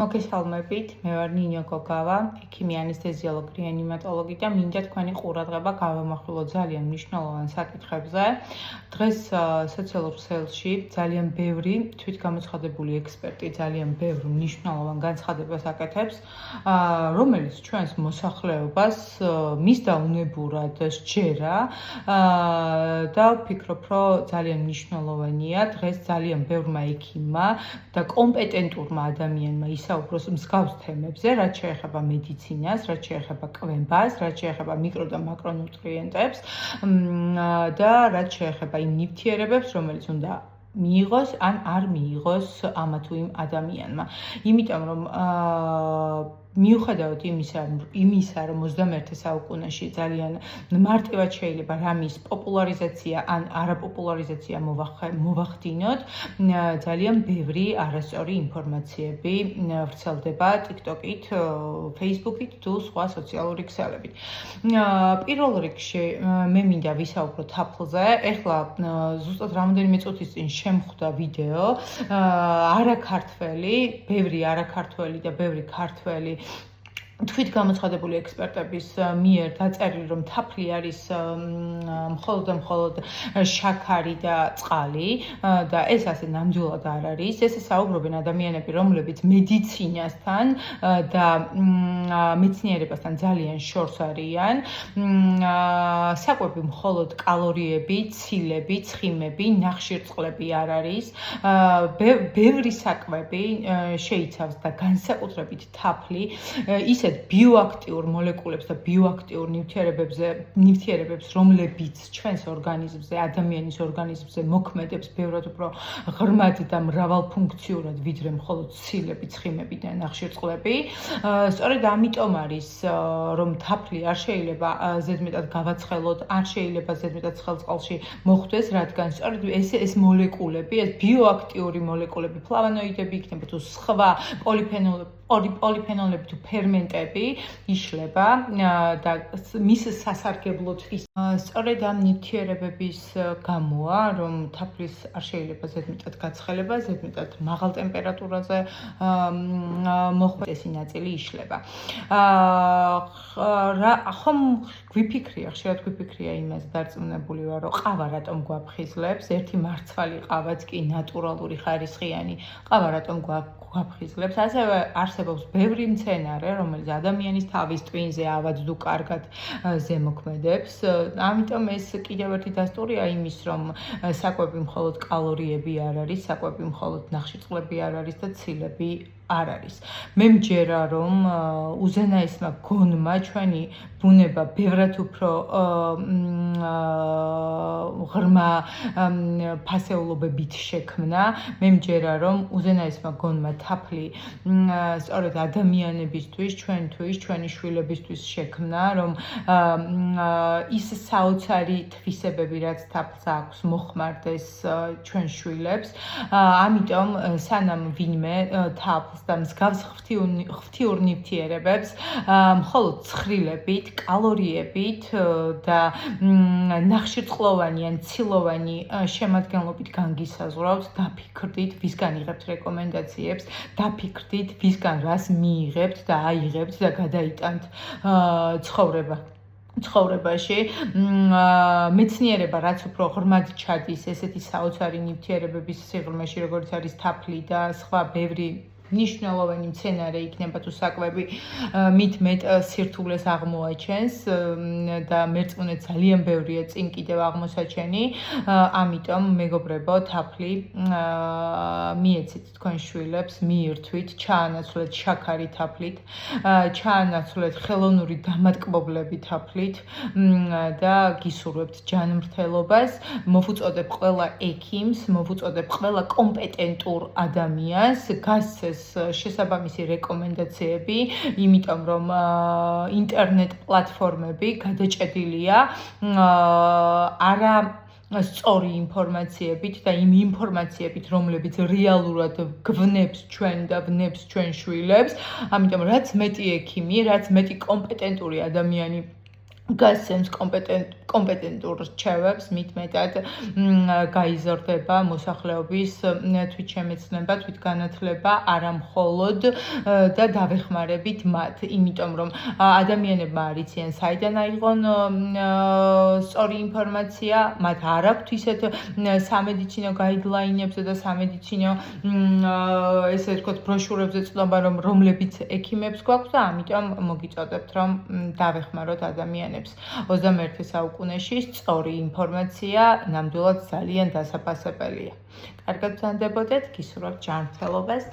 მოგესალმებით, მე ვარ ნინო გოგავა, ექიმი ანესთეზიოლოგი, რეანიმატოლოგი და მინდა თქვენი ყურადღება გავამახვილოთ ძალიან მნიშვნელოვან საკითხებზე. დღეს სოციალურ ქსელში ძალიან ბევრი თვითგამოცხადებული ექსპერტი ძალიან ბევრ მნიშვნელოვან განცხადებას აკეთებს, რომელიც ჩვენს მოსახლეობას მისდა უნებურად სჯერა და ვფიქრობ, რომ ძალიან მნიშვნელოვანია დღეს ძალიან ბევრმა ექიმმა და კომპეტენტურმა ადამიანმა ისაუბროს მსგავს თემებზე, რაც შეეხება მედიცინას, რაც შეეხება კვებას, რაც შეეხება მიკრო და მაკრონუტრიენტებს და რაც შეეხება იმ ნივთიერებებს, რომელიც უნდა მიიღოს ან არ მიიღოს ამა თუ იმ ადამიანმა. იმიტომ რომ მიუხედავად იმისა, რომ 21 საუკუნეში ძალიან მარტივად შეიძლება რამის პოპულარიზაცია ან არაპოპულარიზაცია მოვახდინოთ, ძალიან ბევრი არასწორი ინფორმაციები ვრცელდება TikTok-ით, Facebook-ით თუ სხვა სოციალური ქსელებით. პირველ რიგში მე მინდა ვისაუბრო თაფლზე. ეხლა ზუსტად რამოდენიმე წუთის წინ შემხვდა ვიდეო, არაქართველი, ბევრი არაქართველი და ბევრი ქართველი თვითგამოცხადებული ექსპერტების მიერ დაწერილი, რომ თაფლი არის მხოლოდ და მხოლოდ შაქარი და წყალი და ეს ასე ნამდვილად არ არის. ესე საუბრობენ ადამიანები, რომლებიც მედიცინასთან და მეცნიერებასთან ძალიან შორს არიან. საკვები მხოლოდ კალორიები, ცილები, ცხიმები, ნახშირწყლები არ არის. ბევრი საკვები შეიცავს და განსაკუთრებით თაფლი ისე ბიოაქტიურ მოლეკულებს და ბიოაქტიურ ნივთიერებებს, რომლებიც ჩვენს ორგანიზმზე, ადამიანის ორგანიზმზე მოქმედებს ბევრად უფრო ღრმად და მრავალფუნქციურად, ვიდრე მხოლოდ ცილები, ცხიმები და ნახშირწყლები. სწორედ ამიტომ არის, რომ თაფლი არ შეიძლება ზედმეტად გავაცხელოთ, არ შეიძლება ზედმეტად ცხელწყალში მოხვდეს, რადგან სწორედ ეს მოლეკულები, ეს ბიოაქტიური მოლეკულები, ფლავონოიდები იქნება თუ სხვა პოლიფენოლები თუ ფერმენტები იშლება და მის სასარგებლოთვის სწორედ ამ ნივთიერებების გამოა, რომ თაფლის არ შეიძლება ზედმეტად გაცხელება, ზედმეტად მაღალ ტემპერატურაზე მოხვდეს ნაწილი იშლება. ხომ ხშირად გვიფიქრია იმას დარწმუნებული ვარ, რომ ყავა რატომ გვაფხიზლებს, ერთი მარცვალი ყავაც კი ნატურალური ხარისხიანი ყავა რატომ გვაფხიზლებს, ასევე არსებობს ბევრი მცენარე, რომელიც ადამიანის თავის ტვინზე ავადდუ კარგად ზემოქმედებს. ამიტომ ეს კიდევ ერთი დასტურია იმის, რომ საკვები მხოლოდ კალორიები არ არის, საკვები მხოლოდ ნახშირწყლები არ არის და ცილები არ არის. მე მჯერა, რომ უზენაესმა გონმა ჩვენი ბუნება ბევრად უფრო ღრმა ფასეულობებით შექმნა. მე მჯერა, რომ უზენაესმა გონმა თაფლი სწორედ ადამიანებისთვის, ჩვენთვის, ჩვენი შვილებისთვის შექმნა, რომ ის საოცარი თვისებები, რაც თაფლს აქვს, მოხმარდეს ჩვენ შვილებს. ამიტომ სანამ ვინმე თაფლს და მსგავს ღვთიურ ნივთიერებებს მხოლოდ ცხრილებით, კალორიებით და ნახშირწყლოვანი ან ცილოვანი შემადგენლობით განგისაზღვრავთ, დაფიქრდით, ვისგან იღებთ რეკომენდაციებს, დაფიქრდით, ვისგან რას მიიღებთ და აიღებთ და გადაიტანთ ცხოვრებაში. მეცნიერება რაც უფრო ღრმად ჩადის ესეთი საოცარი ნივთიერებების სიღრმეში, როგორც არის თაფლი და სხვა ბევრი მნიშვნელოვანი მცენარე იქნება თუ საკვები, მით მეტ სირთულეს აღმოაჩენს და მერწმუნე ძალიან ბევრია წინ კიდევ აღმოსაჩენი. ამიტომ მეგობრებო, თაფლი მიეცით თქვენ შვილებს, მიირთვით, ჩაანაცვლეთ შაქარი თაფლით, ჩაანაცვლეთ ხელოვნური დამატკბობლები თაფლით და გისურვებთ ჯანმრთელობას. მოვუწოდებ ყველა ექიმს, მოვუწოდებ ყველა კომპეტენტურ ადამიანს, გასცეს შესაბამისი რეკომენდაციები, იმიტომ რომ ინტერნეტ პლატფორმები გადაჭედილია არა სწორი ინფორმაციებით და იმ ინფორმაციებით, რომლებიც რეალურად გვნებს ჩვენ და ვნებს ჩვენ შვილებს. ამიტომ რაც მეტი ექიმი, რაც მეტი კომპეტენტური ადამიანი გასცემს კომპეტენტურ რჩევებს, მით მეტად გაიზრდება მოსახლეობის თვითშემეცნება, თვითგანათლება, არა მხოლოდ და დავეხმარებით მათ, იმიტომ რომ ადამიანებმა არ იციან საიდან აიღონ სწორი ინფორმაცია, მათ არ აქვთ ისეთ სამედიცინო გაიდლაინებზე და სამედიცინო ესე ვთქვათ ბროშურებზე ცნობა, რომლებიც ექიმებს გვაქვს და ამიტომ მოგიწოდებთ, რომ დავეხმაროთ ადამიანებს. 21 საუკუნეში სწორი ინფორმაცია ნამდვილად ძალიან დასაფასებელია. კარგად ვზანდებოდეთ, გისურვებთ ჯანმრთელობას.